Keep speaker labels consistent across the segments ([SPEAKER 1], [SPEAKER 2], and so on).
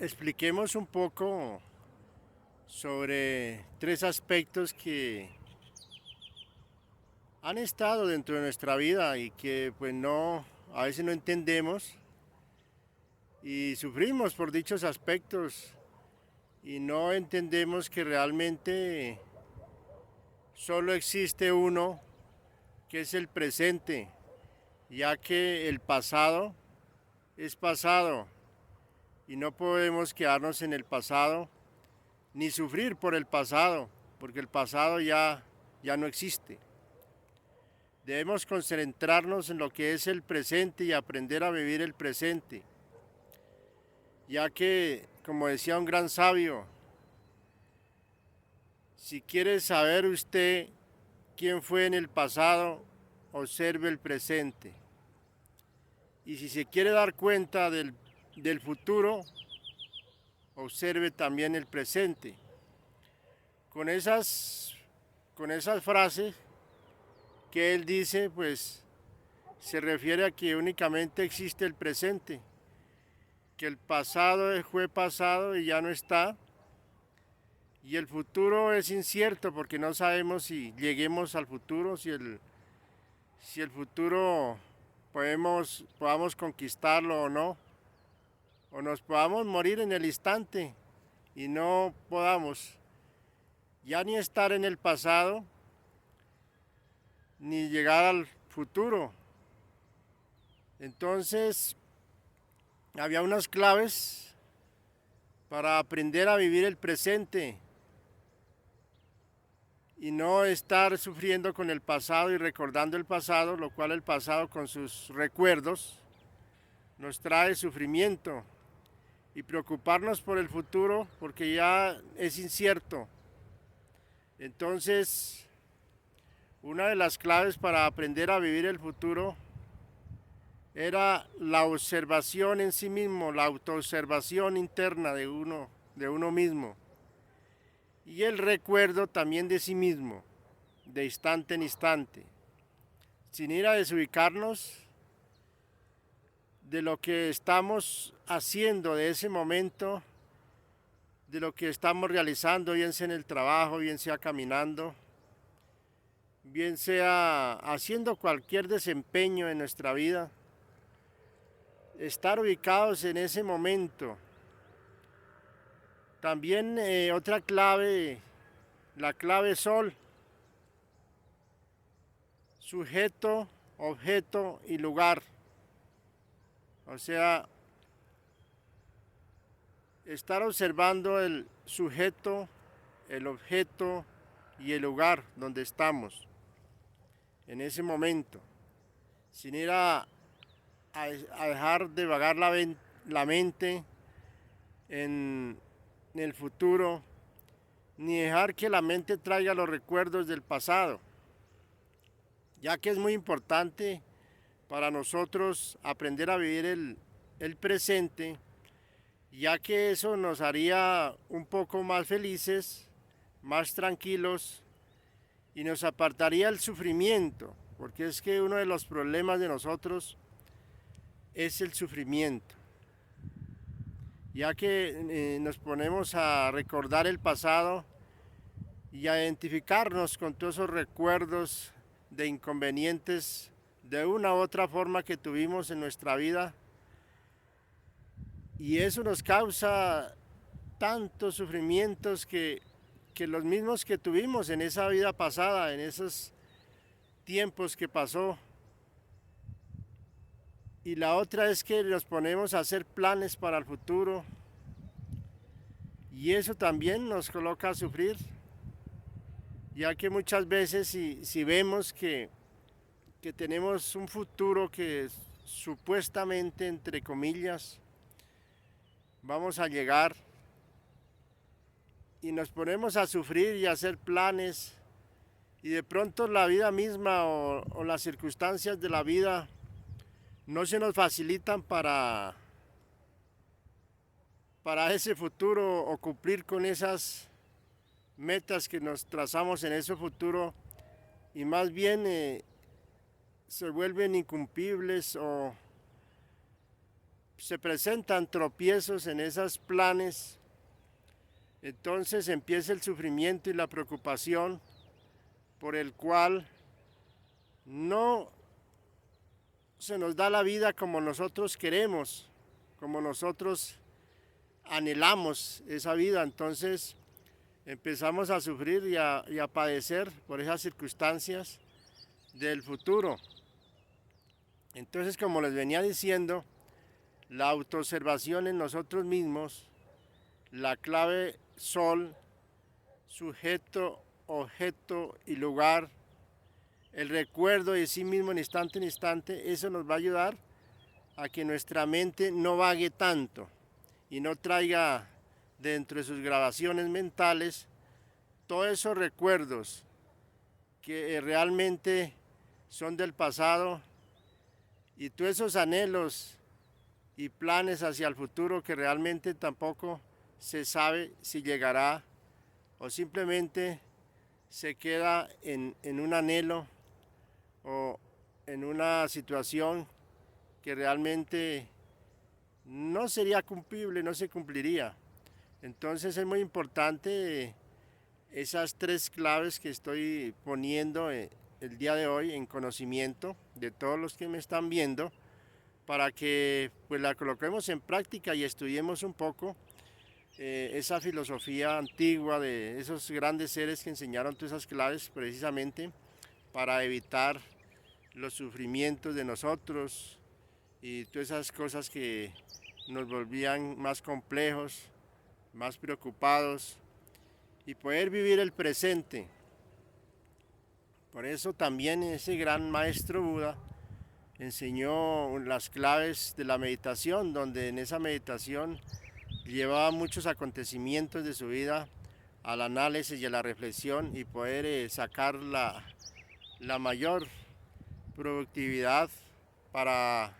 [SPEAKER 1] Expliquemos un poco sobre tres aspectos que han estado dentro de nuestra vida y que pues no, a veces no entendemos y sufrimos por dichos aspectos y no entendemos que realmente solo existe uno, que es el presente, ya que el pasado es pasado y no podemos quedarnos en el pasado ni sufrir por el pasado, porque el pasado ya no existe. Debemos concentrarnos en lo que es el presente y aprender a vivir el presente, ya que, como decía un gran sabio, si quiere saber usted quién fue en el pasado, observe el presente. Y si se quiere dar cuenta del futuro, observe también el presente. Con esas, con esas frases que él dice, pues se refiere a que únicamente existe el presente, que el pasado fue pasado y ya no está, y el futuro es incierto porque no sabemos si lleguemos al futuro, si el futuro podamos conquistarlo o no, o nos podamos morir en el instante y no podamos ya ni estar en el pasado ni llegar al futuro. Entonces, había unas claves para aprender a vivir el presente y no estar sufriendo con el pasado y recordando el pasado, lo cual el pasado con sus recuerdos nos trae sufrimiento, y preocuparnos por el futuro porque ya es incierto. Entonces, una de las claves para aprender a vivir el futuro era la observación en sí mismo, la autoobservación interna de uno mismo, y el recuerdo también de sí mismo, de instante en instante, sin ir a desubicarnos de lo que estamos haciendo de ese momento, de lo que estamos realizando, bien sea en el trabajo, bien sea caminando, bien sea haciendo cualquier desempeño en nuestra vida, estar ubicados en ese momento. También otra clave, la clave sol, sujeto, objeto y lugar. O sea, estar observando el sujeto, el objeto y el lugar donde estamos en ese momento, sin ir a dejar de vagar la mente en el futuro, ni dejar que la mente traiga los recuerdos del pasado, ya que es muy importante para nosotros aprender a vivir el presente, ya que eso nos haría un poco más felices, más tranquilos y nos apartaría el sufrimiento, porque es que uno de los problemas de nosotros es el sufrimiento, ya que nos ponemos a recordar el pasado y a identificarnos con todos esos recuerdos de inconvenientes de una u otra forma que tuvimos en nuestra vida, y eso nos causa tantos sufrimientos que los mismos que tuvimos en esa vida pasada, en esos tiempos que pasó. Y la otra es que nos ponemos a hacer planes para el futuro y eso también nos coloca a sufrir, ya que muchas veces si vemos que tenemos un futuro que supuestamente, entre comillas, vamos a llegar, y nos ponemos a sufrir y a hacer planes, y de pronto la vida misma o las circunstancias de la vida no se nos facilitan para ese futuro o cumplir con esas metas que nos trazamos en ese futuro, y más bien se vuelven incumplibles se presentan tropiezos en esos planes, entonces empieza el sufrimiento y la preocupación por el cual no se nos da la vida como nosotros queremos, como nosotros anhelamos esa vida. Entonces empezamos a sufrir y a padecer por esas circunstancias del futuro. Entonces, como les venía diciendo, la autoobservación en nosotros mismos, la clave sol, sujeto, objeto y lugar, el recuerdo de sí mismo en instante, eso nos va a ayudar a que nuestra mente no vague tanto y no traiga dentro de sus grabaciones mentales todos esos recuerdos que realmente son del pasado y todos esos anhelos y planes hacia el futuro que realmente tampoco se sabe si llegará o simplemente se queda en un anhelo o en una situación que realmente no sería cumplible, no se cumpliría. Entonces es muy importante esas tres claves que estoy poniendo el día de hoy en conocimiento de todos los que me están viendo, para que pues la coloquemos en práctica y estudiemos un poco esa filosofía antigua de esos grandes seres que enseñaron todas esas claves precisamente para evitar los sufrimientos de nosotros y todas esas cosas que nos volvían más complejos, más preocupados y poder vivir el presente. Por eso también ese gran maestro Buda enseñó las claves de la meditación, donde en esa meditación llevaba muchos acontecimientos de su vida al análisis y a la reflexión y poder sacar la mayor productividad para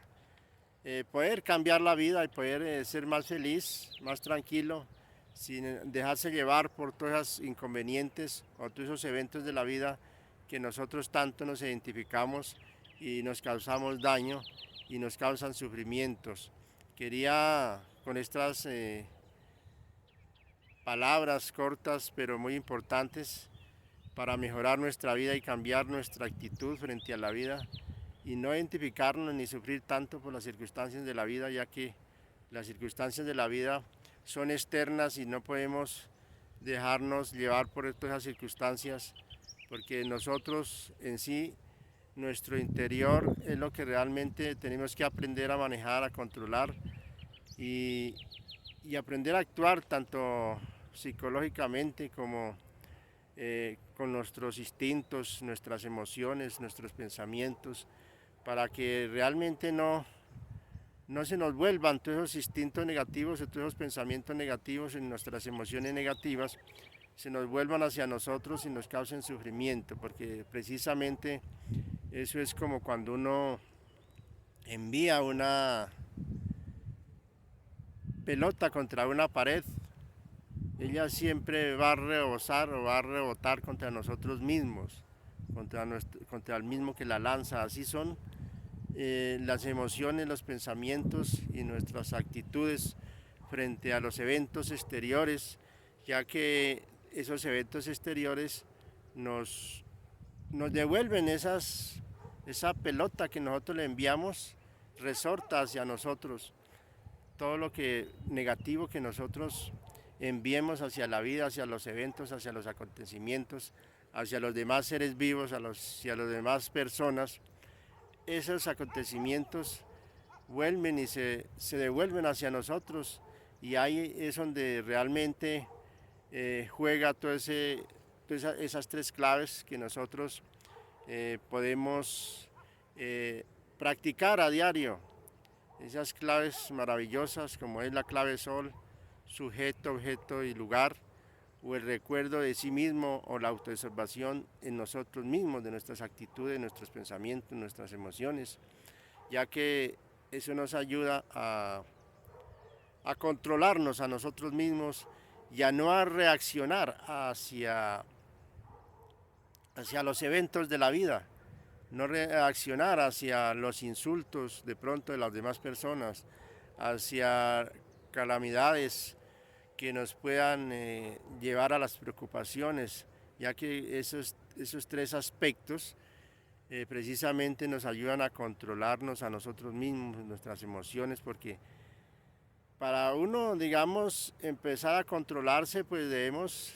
[SPEAKER 1] poder cambiar la vida y poder ser más feliz, más tranquilo, sin dejarse llevar por todos esos inconvenientes o todos esos eventos de la vida que nosotros tanto nos identificamos y nos causamos daño y nos causan sufrimientos. Quería con estas palabras cortas pero muy importantes para mejorar nuestra vida y cambiar nuestra actitud frente a la vida y no identificarnos ni sufrir tanto por las circunstancias de la vida, ya que las circunstancias de la vida son externas y no podemos dejarnos llevar por todas esas circunstancias, porque nosotros en sí, nuestro interior es lo que realmente tenemos que aprender a manejar, a controlar y aprender a actuar tanto psicológicamente como con nuestros instintos, nuestras emociones, nuestros pensamientos, para que realmente no se nos vuelvan todos esos instintos negativos, todos esos pensamientos negativos y nuestras emociones negativas se nos vuelvan hacia nosotros y nos causen sufrimiento, porque precisamente eso es como cuando uno envía una pelota contra una pared, ella siempre va a rebosar o va a rebotar contra nosotros mismos, contra el mismo que la lanza. Así son las emociones, los pensamientos y nuestras actitudes frente a los eventos exteriores, ya que esos eventos exteriores nos devuelven esa pelota que nosotros le enviamos, resorta hacia nosotros. Todo lo que negativo que nosotros enviemos hacia la vida, hacia los eventos, hacia los acontecimientos, hacia los demás seres vivos, hacia las demás personas, esos acontecimientos vuelven y se devuelven hacia nosotros, y ahí es donde realmente juega todas esas tres claves que nosotros podemos practicar a diario. Esas claves maravillosas como es la clave sol, sujeto, objeto y lugar, o el recuerdo de sí mismo o la autoobservación en nosotros mismos, de nuestras actitudes, nuestros pensamientos, nuestras emociones, ya que eso nos ayuda a controlarnos a nosotros mismos y a no a reaccionar hacia los eventos de la vida, no reaccionar hacia los insultos de pronto de las demás personas, hacia calamidades que nos puedan llevar a las preocupaciones, ya que esos tres aspectos precisamente nos ayudan a controlarnos a nosotros mismos, nuestras emociones, porque para uno, digamos, empezar a controlarse, pues debemos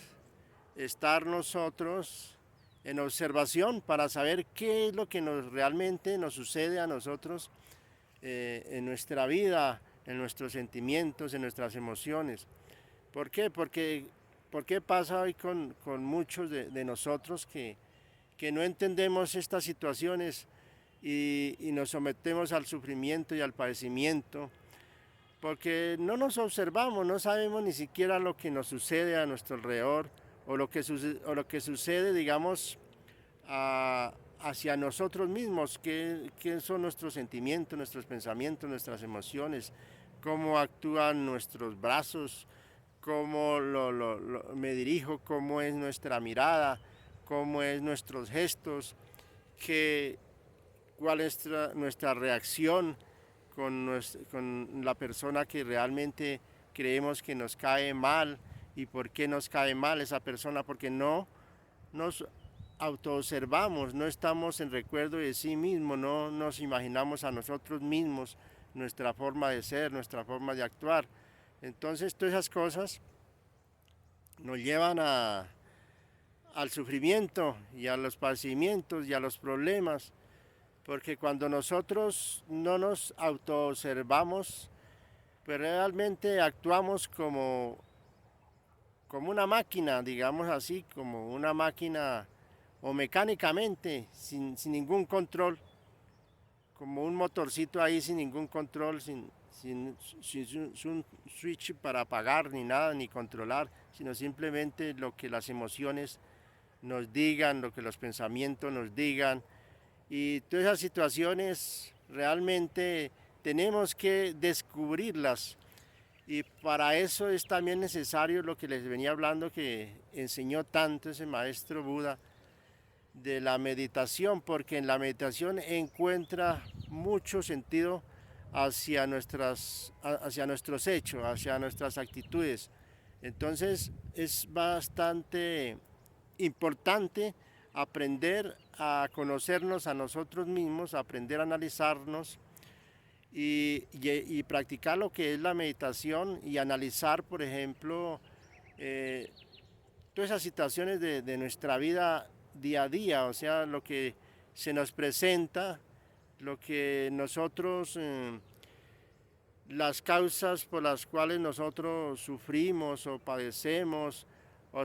[SPEAKER 1] estar nosotros en observación para saber qué es lo que realmente nos sucede a nosotros en nuestra vida, en nuestros sentimientos, en nuestras emociones. ¿Por qué? ¿Por qué pasa hoy con muchos de nosotros que no entendemos estas situaciones y nos sometemos al sufrimiento y al padecimiento? Porque no nos observamos, no sabemos ni siquiera lo que nos sucede a nuestro alrededor o lo que sucede, digamos, hacia nosotros mismos, qué son nuestros sentimientos, nuestros pensamientos, nuestras emociones, cómo actúan nuestros brazos, cómo me dirijo, cómo es nuestra mirada, cómo es nuestros gestos, cuál es nuestra reacción con la persona que realmente creemos que nos cae mal. ¿Y por qué nos cae mal esa persona? Porque no nos autoobservamos, no estamos en recuerdo de sí mismo, no nos imaginamos a nosotros mismos, nuestra forma de ser, nuestra forma de actuar. Entonces todas esas cosas nos llevan al sufrimiento y a los padecimientos y a los problemas, porque cuando nosotros no nos autoobservamos, pues realmente actuamos como una máquina, digamos así, como una máquina o mecánicamente, sin ningún control, como un motorcito ahí sin ningún control, sin un switch para apagar ni nada, ni controlar, sino simplemente lo que las emociones nos digan, lo que los pensamientos nos digan. Y todas esas situaciones realmente tenemos que descubrirlas. Y para eso es también necesario lo que les venía hablando, que enseñó tanto ese maestro Buda, de la meditación, porque en la meditación encuentra mucho sentido hacia nuestros hechos, hacia nuestras actitudes. Entonces es bastante importante aprender a conocernos a nosotros mismos, aprender a analizarnos y practicar lo que es la meditación y analizar, por ejemplo, todas esas situaciones de nuestra vida día a día, o sea, lo que se nos presenta, lo que nosotros, las causas por las cuales nosotros sufrimos o padecemos o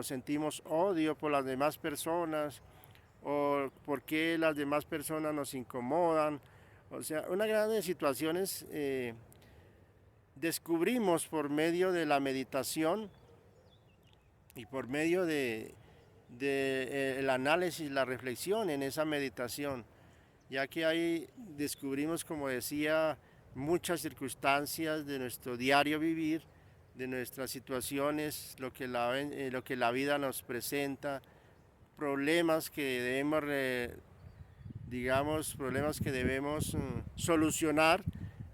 [SPEAKER 1] sentimos odio por las demás personas o por qué las demás personas nos incomodan. O sea, una gran de situaciones descubrimos por medio de la meditación y por medio de el análisis, la reflexión en esa meditación, ya que ahí descubrimos, como decía, muchas circunstancias de nuestro diario vivir, de nuestras situaciones, lo que la vida nos presenta, problemas que debemos, problemas que debemos solucionar.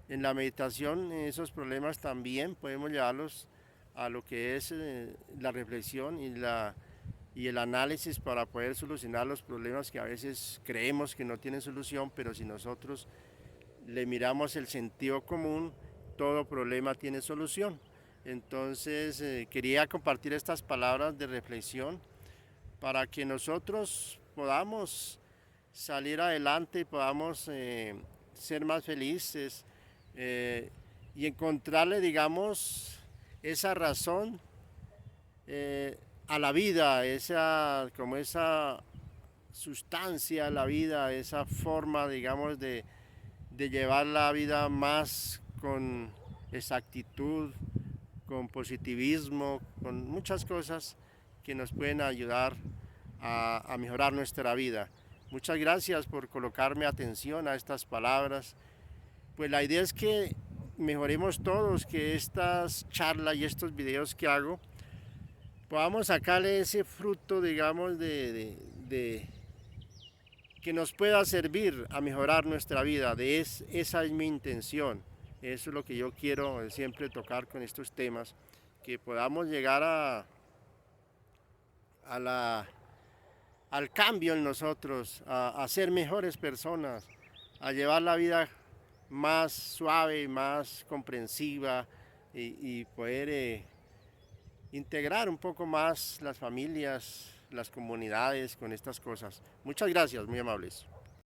[SPEAKER 1] En la meditación, esos problemas también podemos llevarlos a lo que es la reflexión y el análisis para poder solucionar los problemas que a veces creemos que no tienen solución, pero si nosotros le miramos el sentido común, todo problema tiene solución. Entonces quería compartir estas palabras de reflexión para que nosotros podamos salir adelante y podamos ser más felices y encontrarle, digamos, esa razón a la vida, como esa sustancia a la vida, esa forma, digamos, de llevar la vida más con exactitud, con positivismo, con muchas cosas que nos pueden ayudar a mejorar nuestra vida. Muchas gracias por colocarme atención a estas palabras. Pues la idea es que mejoremos todos, que estas charlas y estos videos que hago podamos sacarle ese fruto, digamos, que nos pueda servir a mejorar nuestra vida. Esa es mi intención. Eso es lo que yo quiero siempre tocar con estos temas, que podamos llegar a la, al cambio en nosotros, a ser mejores personas, a llevar la vida más suave, más comprensiva y poder integrar un poco más las familias, las comunidades con estas cosas. Muchas gracias, muy amables.